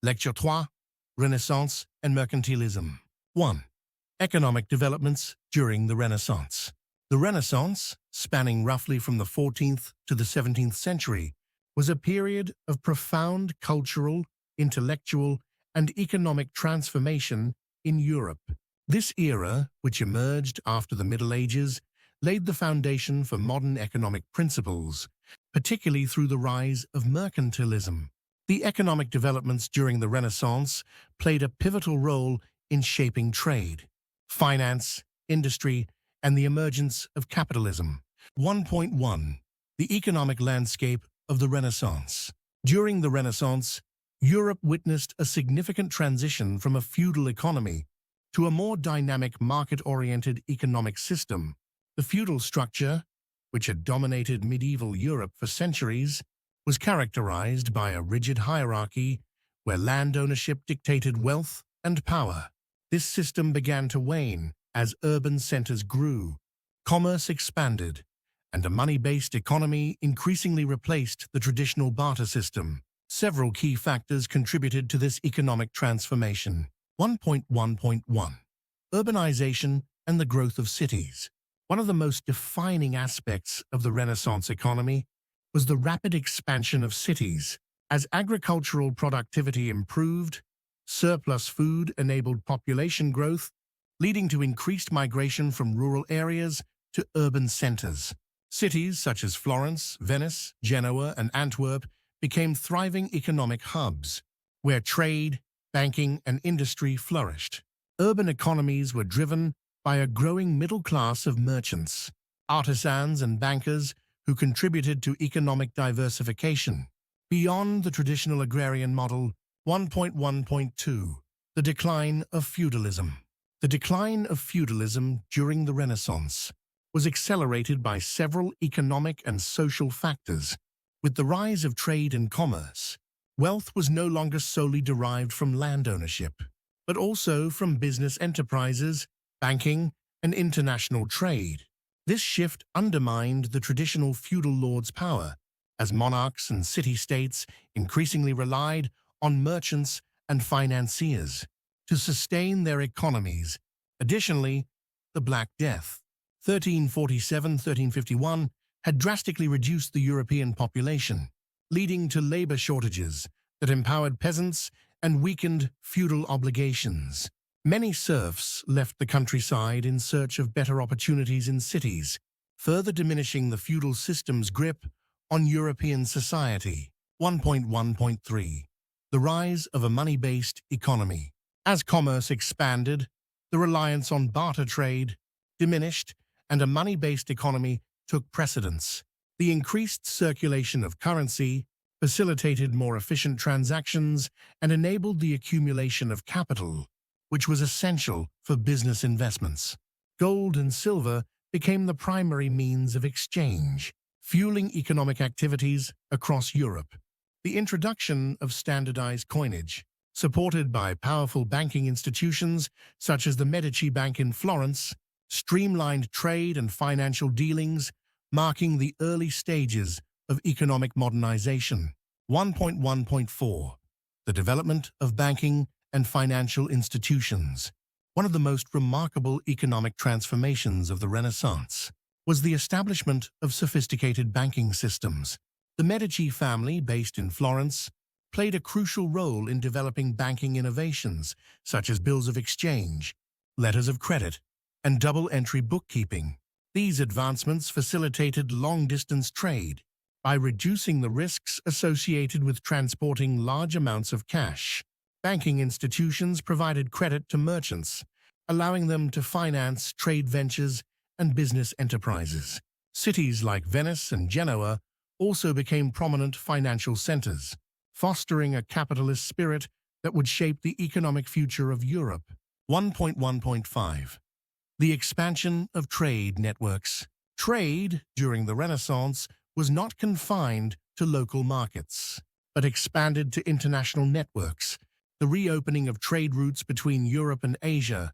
Lecture 3, Renaissance and Mercantilism. 1. Economic developments during the Renaissance. The Renaissance, spanning roughly from the 14th to the 17th century, was a period of profound cultural, intellectual, and economic transformation in Europe. This era, which emerged after the Middle Ages, laid the foundation for modern economic principles, particularly through the rise of mercantilism. The economic developments during the Renaissance played a pivotal role in shaping trade, finance, industry, and the emergence of capitalism. 1.1. The economic landscape of the Renaissance. During the Renaissance, Europe witnessed a significant transition from a feudal economy to a more dynamic market-oriented economic system. The feudal structure, which had dominated medieval Europe for centuries, was characterized by a rigid hierarchy where land ownership dictated wealth and power. This system began to wane as urban centers grew, commerce expanded, and a money-based economy increasingly replaced the traditional barter system. Several key factors contributed to this economic transformation. 1.1.1. Urbanization and the growth of cities. One of the most defining aspects of the Renaissance economy was the rapid expansion of cities. As agricultural productivity improved, surplus food enabled population growth, leading to increased migration from rural areas to urban centers. Cities such as Florence, Venice, Genoa, and Antwerp became thriving economic hubs, where trade, banking, and industry flourished. Urban economies were driven by a growing middle class of merchants, artisans, and bankers who contributed to economic diversification. Beyond the traditional agrarian model. 1.1.2. The decline of feudalism. The decline of feudalism during the Renaissance was accelerated by several economic and social factors. With the rise of trade and commerce, wealth was no longer solely derived from land ownership, but also from business enterprises, banking, and international trade. This shift undermined the traditional feudal lord's power, as monarchs and city-states increasingly relied on merchants and financiers to sustain their economies. Additionally, the Black Death, 1347-1351, had drastically reduced the European population, leading to labor shortages that empowered peasants and weakened feudal obligations. Many serfs left the countryside in search of better opportunities in cities, further diminishing the feudal system's grip on European society. 1.1.3. The rise of a money-based economy. As commerce expanded, the reliance on barter trade diminished, and a money-based economy took precedence. The increased circulation of currency facilitated more efficient transactions and enabled the accumulation of capital, which was essential for business investments. Gold and silver became the primary means of exchange, fueling economic activities across Europe. The introduction of standardized coinage, supported by powerful banking institutions such as the Medici Bank in Florence, streamlined trade and financial dealings, marking the early stages of economic modernization. 1.1.4. The development of banking and financial institutions. One of the most remarkable economic transformations of the Renaissance was the establishment of sophisticated banking systems. The Medici family, based in Florence, played a crucial role in developing banking innovations such as bills of exchange, letters of credit, and double-entry bookkeeping. These advancements facilitated long-distance trade by reducing the risks associated with transporting large amounts of cash. Banking institutions provided credit to merchants, allowing them to finance trade ventures and business enterprises. Cities like Venice and Genoa also became prominent financial centers, fostering a capitalist spirit that would shape the economic future of Europe. 1.1.5. The expansion of trade networks. Trade during the Renaissance was not confined to local markets, but expanded to international networks. The reopening of trade routes between Europe and Asia,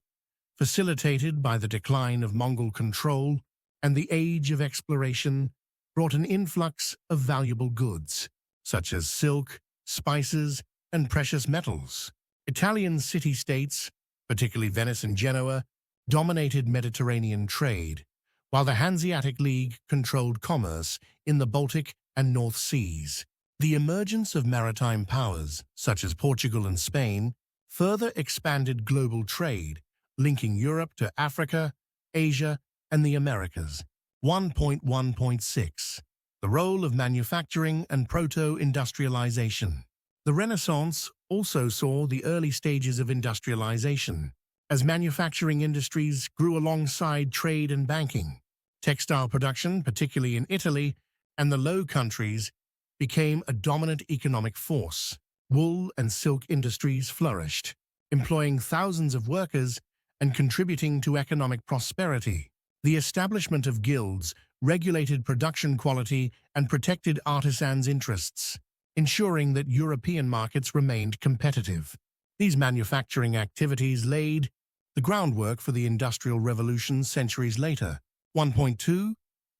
facilitated by the decline of Mongol control and the age of exploration, brought an influx of valuable goods, such as silk, spices, and precious metals. Italian city-states, particularly Venice and Genoa, dominated Mediterranean trade, while the Hanseatic League controlled commerce in the Baltic and North Seas. The emergence of maritime powers, such as Portugal and Spain, further expanded global trade, linking Europe to Africa, Asia, and the Americas. 1.1.6 The role of manufacturing and proto-industrialization. The Renaissance also saw the early stages of industrialization, as manufacturing industries grew alongside trade and banking. Textile production, particularly in Italy and the Low Countries, became a dominant economic force. Wool and silk industries flourished, employing thousands of workers and contributing to economic prosperity. The establishment of guilds regulated production quality and protected artisans' interests, ensuring that European markets remained competitive. These manufacturing activities laid the groundwork for the Industrial Revolution centuries later. 1.2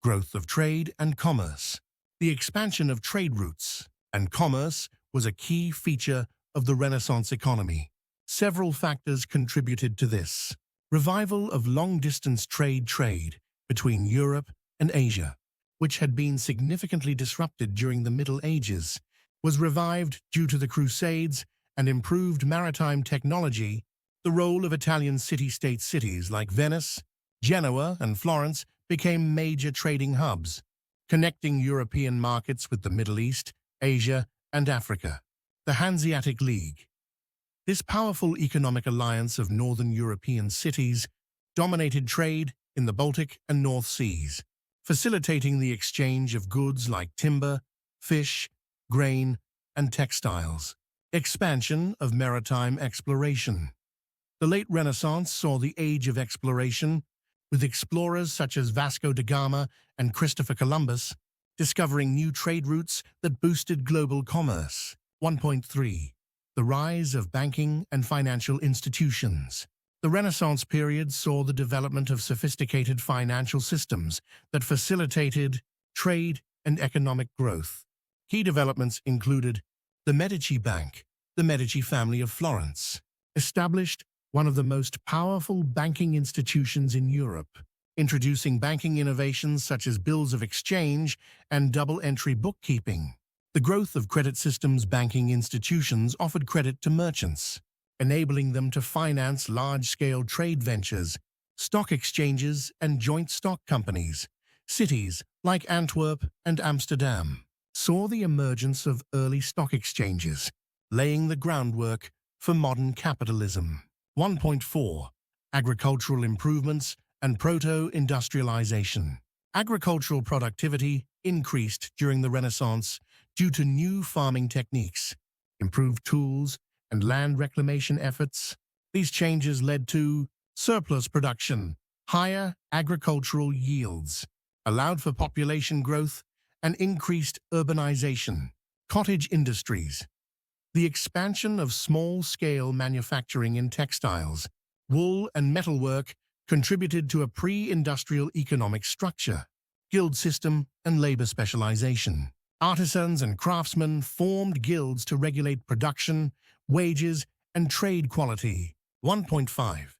Growth of trade and commerce. The expansion of trade routes and commerce was a key feature of the Renaissance economy. Several factors contributed to this. Revival of long-distance trade between Europe and Asia, which had been significantly disrupted during the Middle Ages, was revived due to the Crusades and improved maritime technology. The role of Italian city-state cities like Venice, Genoa, and Florence became major trading hubs, connecting European markets with the Middle East, Asia, and Africa. The Hanseatic League. This powerful economic alliance of northern European cities dominated trade in the Baltic and North Seas, facilitating the exchange of goods like timber, fish, grain, and textiles. Expansion of maritime exploration. The late Renaissance saw the age of exploration, with explorers such as Vasco da Gama and Christopher Columbus discovering new trade routes that boosted global commerce. 1.3 The rise of banking and financial institutions. The Renaissance period saw the development of sophisticated financial systems that facilitated trade and economic growth. Key developments included the Medici Bank. The Medici family of Florence established one of the most powerful banking institutions in Europe, introducing banking innovations such as bills of exchange and double-entry bookkeeping. The growth of credit systems. Banking institutions offered credit to merchants, enabling them to finance large-scale trade ventures. Stock exchanges and joint stock companies. Cities like Antwerp and Amsterdam saw the emergence of early stock exchanges, laying the groundwork for modern capitalism. 1.4 Agricultural improvements and proto-industrialization. Agricultural productivity increased during the Renaissance due to new farming techniques, improved tools, and land reclamation efforts. These changes led to surplus production, higher agricultural yields, allowed for population growth, and increased urbanization. Cottage industries. The expansion of small-scale manufacturing in textiles, wool, and metalwork contributed to a pre-industrial economic structure. Guild system and labor specialization. Artisans and craftsmen formed guilds to regulate production, wages, and trade quality. 1.5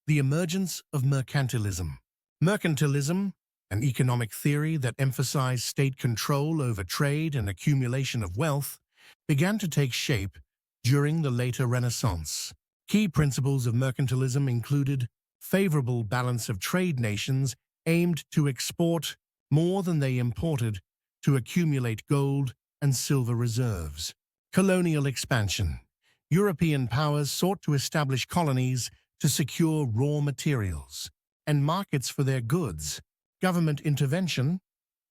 The emergence of mercantilism. Mercantilism, an economic theory that emphasized state control over trade and accumulation of wealth, began to take shape during the later Renaissance. Key principles of mercantilism included favorable balance of trade. Nations aimed to export more than they imported to accumulate gold and silver reserves. Colonial expansion. European powers sought to establish colonies to secure raw materials and markets for their goods. Government intervention.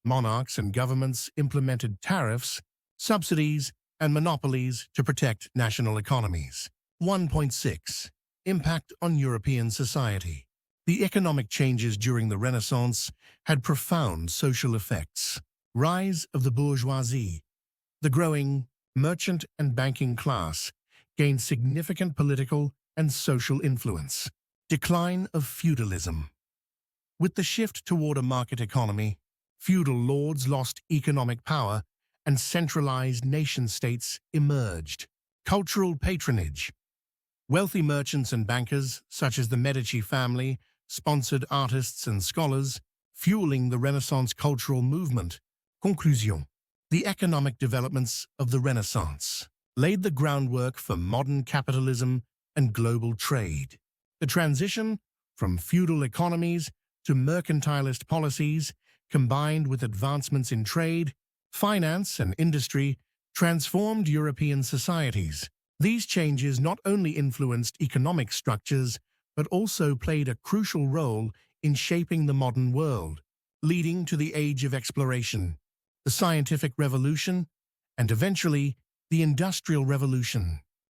Monarchs and governments implemented tariffs, subsidies, and monopolies to protect national economies. 1.6 Impact on European society. The economic changes during the Renaissance had profound social effects. Rise of the bourgeoisie. The growing merchant and banking class gained significant political and social influence. Decline of feudalism. With the shift toward a market economy, feudal lords lost economic power and centralized nation-states emerged. Cultural patronage. Wealthy merchants and bankers, such as the Medici family, sponsored artists and scholars, fueling the Renaissance cultural movement. Conclusion. The economic developments of the Renaissance laid the groundwork for modern capitalism and global trade. The transition from feudal economies to mercantilist policies, combined with advancements in trade, finance, and industry, transformed European societies. These changes not only influenced economic structures, but also played a crucial role in shaping the modern world, leading to the Age of Exploration, the Scientific Revolution, and eventually the Industrial Revolution.